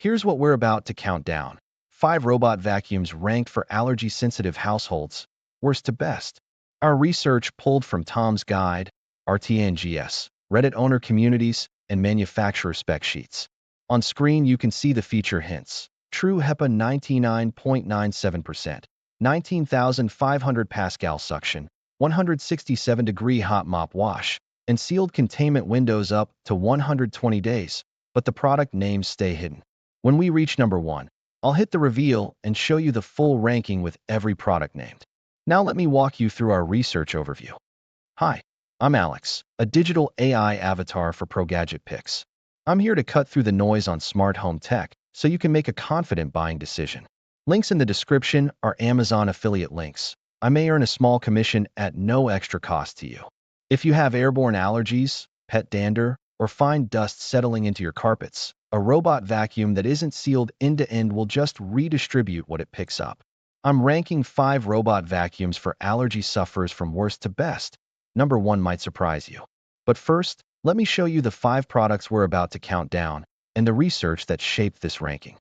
Here's what we're about to count down. 5 robot vacuums ranked for allergy-sensitive households, worst to best. Our research pulled from Tom's Guide, RTNGS, Reddit owner communities, and manufacturer spec sheets. On screen, you can see the feature hints. True HEPA 99.97%, 19,500 Pascal suction, 167-degree hot mop wash, and sealed containment windows up to 120 days, but the product names stay hidden. When we reach number 1, I'll hit the reveal and show you the full ranking with every product named. Now let me walk you through our research overview. Hi, I'm Alex, a digital AI avatar for ProGadgetPicks. I'm here to cut through the noise on smart home tech so you can make a confident buying decision. Links in the description are Amazon affiliate links. I may earn a small commission at no extra cost to you. If you have airborne allergies, pet dander, or find dust settling into your carpets, a robot vacuum that isn't sealed end-to-end will just redistribute what it picks up. I'm ranking 5 robot vacuums for allergy sufferers from worst to best. Number 1 might surprise you. But first, let me show you the 5 products we're about to count down and the research that shaped this ranking.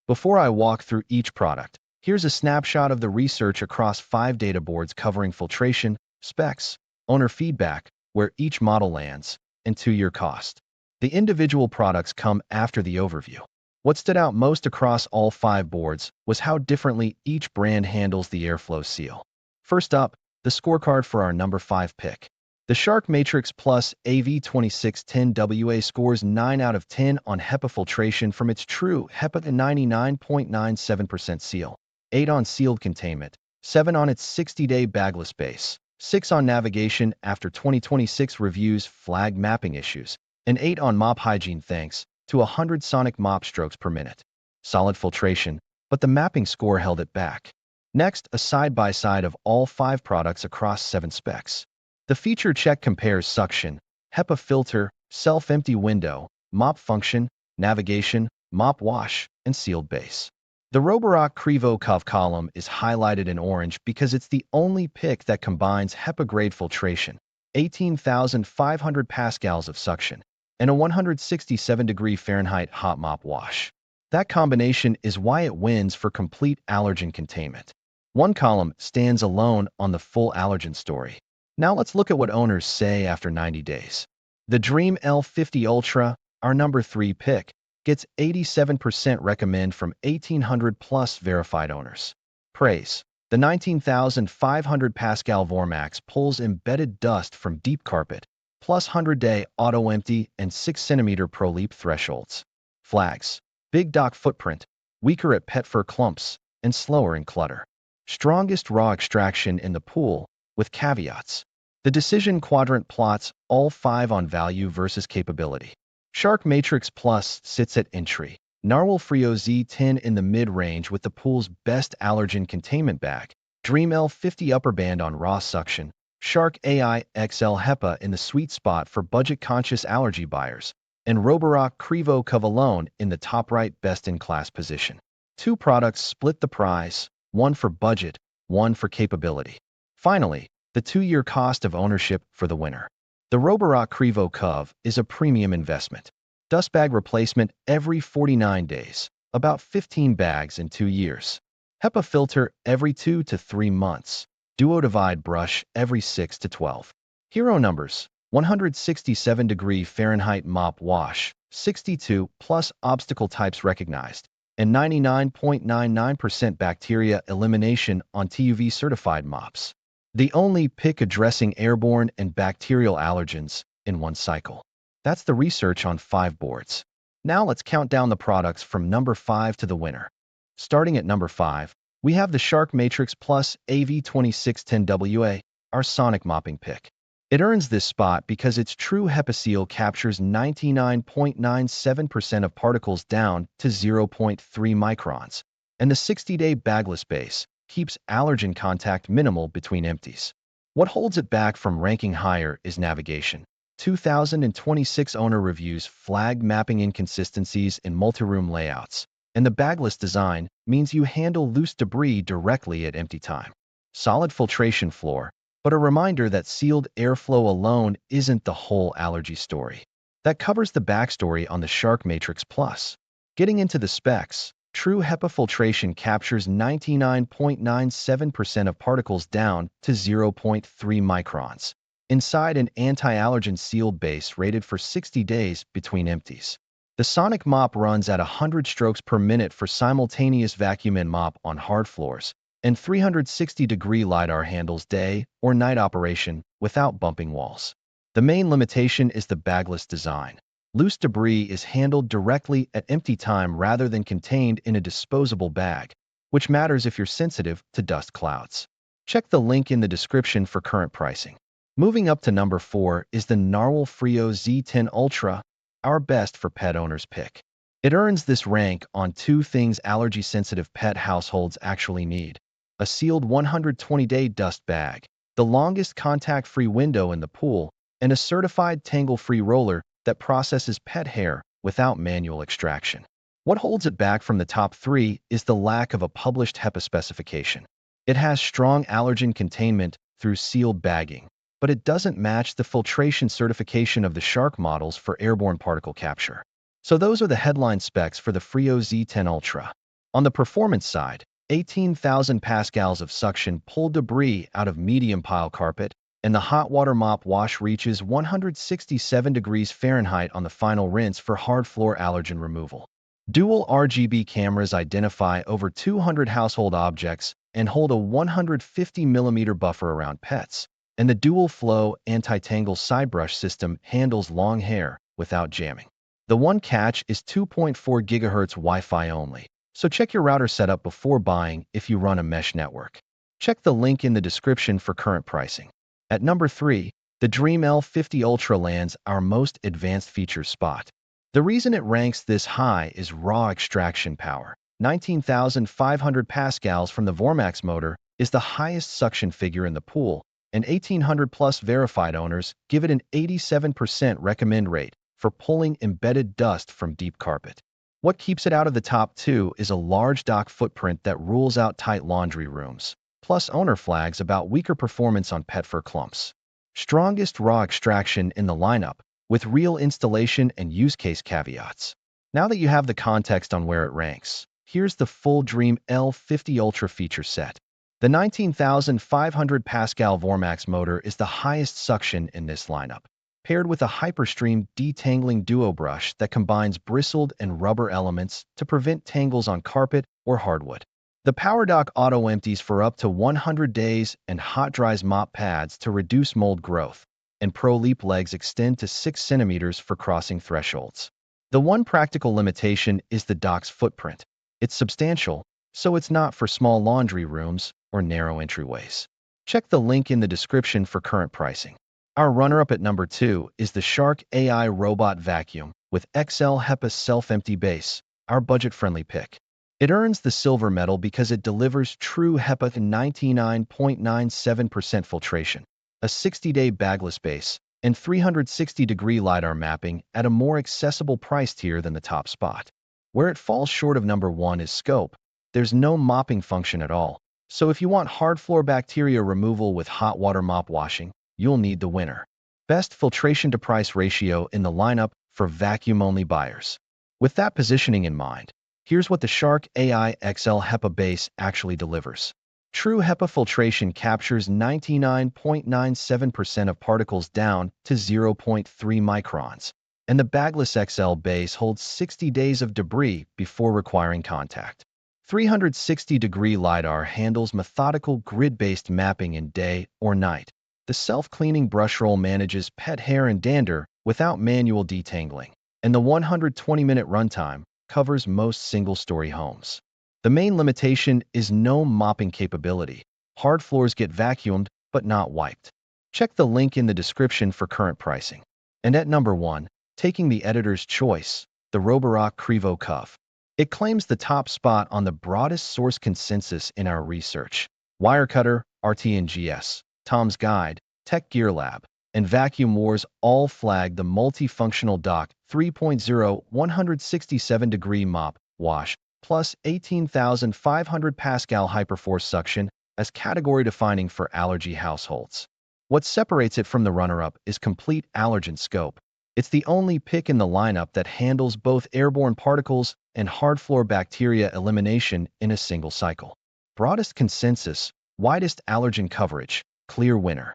Before I walk through each product, here's a snapshot of the research across 5 data boards covering filtration, specs, owner feedback, where each model lands, and 2-year cost. The individual products come after the overview. What stood out most across all 5 boards was how differently each brand handles the airflow seal. First up, the scorecard for our number 5 pick. The Shark Matrix Plus AV2610WA scores 9 out of 10 on HEPA filtration from its true HEPA 99.97% seal, 8 on sealed containment, 7 on its 60-day bagless base, 6 on navigation after 2026 reviews flagged mapping issues, and 8 on mop hygiene thanks to 100 sonic mop strokes per minute. Solid filtration, but the mapping score held it back. Next, a side-by-side of all 5 products across 7 specs. The feature check compares suction, HEPA filter, self-empty window, mop function, navigation, mop wash, and sealed base. The Roborock Qrevo Curv column is highlighted in orange because it's the only pick that combines HEPA-grade filtration, 18,500 pascals of suction, and a 167-degree Fahrenheit hot mop wash. That combination is why it wins for complete allergen containment. One column stands alone on the full allergen story. Now let's look at what owners say after 90 days. The Dreame L50 Ultra, our number 3 pick, gets 87% recommend from 1,800 plus verified owners. Praise. The 19,500 Pascal Vormax pulls embedded dust from deep carpet, plus 100-day auto-empty and 6cm pro leap thresholds. Flags. Big dock footprint, weaker at pet fur clumps, and slower in clutter. Strongest raw extraction in the pool, with caveats. The decision quadrant plots all 5 on value versus capability. Shark Matrix Plus sits at entry. Narwal Freo Z10 in the mid-range with the pool's best allergen containment bag. Dreame L50 upper band on raw suction. Shark AI XL HEPA in the sweet spot for budget-conscious allergy buyers. And Roborock Qrevo Curv alone in the top right best-in-class position. 2 products split the prize, 1 for budget, 1 for capability. Finally, the 2-year cost of ownership for the winner. The Roborock Qrevo Curv is a premium investment. Dust bag replacement every 49 days, about 15 bags in 2 years. HEPA filter every 2 to 3 months. Duo divide brush every 6 to 12. Hero numbers: 167-degree Fahrenheit mop wash, 62 plus obstacle types recognized, and 99.99% bacteria elimination on TUV certified mops. The only pick addressing airborne and bacterial allergens in one cycle. That's the research on 5 boards. Now let's count down the products from number 5 to the winner. Starting at number 5, we have the Shark Matrix Plus AV2610WA, our sonic mopping pick. It earns this spot because its true HEPA seal captures 99.97% of particles down to 0.3 microns, and the 60-day bagless base keeps allergen contact minimal between empties. What holds it back from ranking higher is navigation. 2026 owner reviews flagged mapping inconsistencies in multi-room layouts, and the bagless design means you handle loose debris directly at empty time. Solid filtration floor, but a reminder that sealed airflow alone isn't the whole allergy story. That covers the backstory on the Shark Matrix Plus. Getting into the specs, true HEPA filtration captures 99.97% of particles down to 0.3 microns inside an anti-allergen sealed base rated for 60 days between empties. The sonic mop runs at 100 strokes per minute for simultaneous vacuum and mop on hard floors, and 360-degree LiDAR handles day or night operation without bumping walls. The main limitation is the bagless design. Loose debris is handled directly at empty time rather than contained in a disposable bag, which matters if you're sensitive to dust clouds. Check the link in the description for current pricing. Moving up to number 4 is the Narwal Freo Z10 Ultra, our best for pet owners pick. It earns this rank on two things allergy-sensitive pet households actually need: a sealed 120-day dust bag, the longest contact-free window in the pool, and a certified tangle-free roller that processes pet hair without manual extraction. What holds it back from the top 3 is the lack of a published HEPA specification. It has strong allergen containment through sealed bagging, but it doesn't match the filtration certification of the Shark models for airborne particle capture. So those are the headline specs for the Freo Z10 Ultra. On the performance side, 18,000 pascals of suction pull debris out of medium pile carpet, and the hot water mop wash reaches 167 degrees Fahrenheit on the final rinse for hard floor allergen removal. Dual RGB cameras identify over 200 household objects and hold a 150mm buffer around pets, and the dual-flow anti-tangle side brush system handles long hair without jamming. The one catch is 2.4 GHz Wi-Fi only, so check your router setup before buying if you run a mesh network. Check the link in the description for current pricing. At number 3, the Dreame L50 Ultra lands our most advanced features spot. The reason it ranks this high is raw extraction power. 19,500 pascals from the Vormax motor is the highest suction figure in the pool, and 1,800-plus verified owners give it an 87% recommend rate for pulling embedded dust from deep carpet. What keeps it out of the top 2 is a large dock footprint that rules out tight laundry rooms, plus owner flags about weaker performance on pet fur clumps. Strongest raw extraction in the lineup, with real installation and use case caveats. Now that you have the context on where it ranks, here's the full Dreame L50 Ultra feature set. The 19,500 pascal Vormax motor is the highest suction in this lineup, paired with a Hyperstream detangling duo brush that combines bristled and rubber elements to prevent tangles on carpet or hardwood. The PowerDock auto empties for up to 100 days and hot dries mop pads to reduce mold growth, and Pro Leap legs extend to 6 centimeters for crossing thresholds. The one practical limitation is the dock's footprint. It's substantial, so it's not for small laundry rooms or narrow entryways. Check the link in the description for current pricing. Our runner-up at number 2 is the Shark AI Robot Vacuum with XL HEPA self-empty base, our budget-friendly pick. It earns the silver medal because it delivers true HEPA 99.97% filtration, a 60-day bagless base, and 360-degree LiDAR mapping at a more accessible price tier than the top spot. Where it falls short of number 1 is scope. There's no mopping function at all, so if you want hard floor bacteria removal with hot water mop washing, you'll need the winner. Best filtration to price ratio in the lineup for vacuum-only buyers. With that positioning in mind, here's what the Shark AI XL HEPA base actually delivers. True HEPA filtration captures 99.97% of particles down to 0.3 microns, and the bagless XL base holds 60 days of debris before requiring contact. 360-degree LiDAR handles methodical grid-based mapping in day or night. The self-cleaning brush roll manages pet hair and dander without manual detangling, and the 120-minute runtime covers most single-story homes. The main limitation is no mopping capability. Hard floors get vacuumed, but not wiped. Check the link in the description for current pricing. And at number 1, taking the editor's choice, the Roborock Qrevo Cuff. It claims the top spot on the broadest source consensus in our research. Wirecutter, RTNGS, Tom's Guide, Tech Gear Lab, and Vacuum Wars all flag the multifunctional dock 3.0 167-degree mop wash plus 18,500 pascal hyperforce suction as category defining for allergy households. What separates it from the runner-up is complete allergen scope. It's the only pick in the lineup that handles both airborne particles and hard floor bacteria elimination in a single cycle. Broadest consensus, widest allergen coverage, clear winner.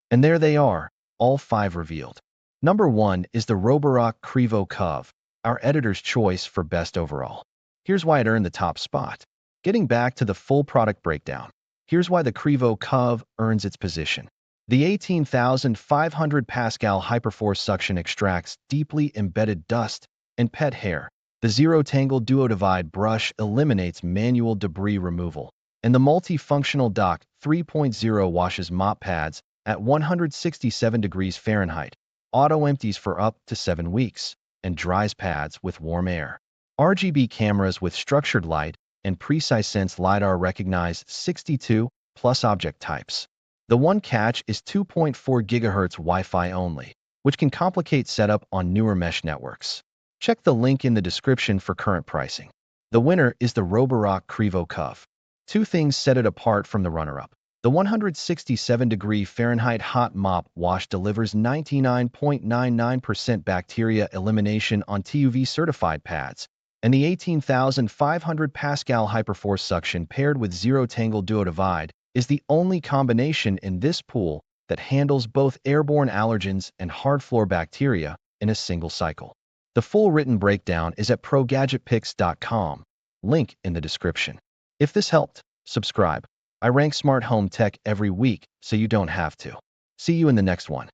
And there they are, all 5 revealed. Number 1 is the Roborock Qrevo Curv, our editor's choice for best overall. Here's why it earned the top spot. Getting back to the full product breakdown, here's why the Qrevo Curv earns its position. The 18,500 Pascal Hyperforce suction extracts deeply embedded dust and pet hair. The zero-tangle duo-divide brush eliminates manual debris removal. And the multifunctional dock 3.0 washes mop pads at 167 degrees Fahrenheit, auto-empties for up to 7 weeks, and dries pads with warm air. RGB cameras with structured light and precise sense LiDAR recognize 62 plus object types. The one catch is 2.4 GHz Wi-Fi only, which can complicate setup on newer mesh networks. Check the link in the description for current pricing. The winner is the Roborock Qrevo Curv. 2 things set it apart from the runner-up. The 167-degree Fahrenheit hot mop wash delivers 99.99% bacteria elimination on TUV-certified pads, and the 18,500 Pascal Hyperforce suction paired with zero-tangle duo-divide is the only combination in this pool that handles both airborne allergens and hard floor bacteria in a single cycle. The full written breakdown is at ProGadgetPicks.com, link in the description. If this helped, subscribe. I rank smart home tech every week, so you don't have to. See you in the next one.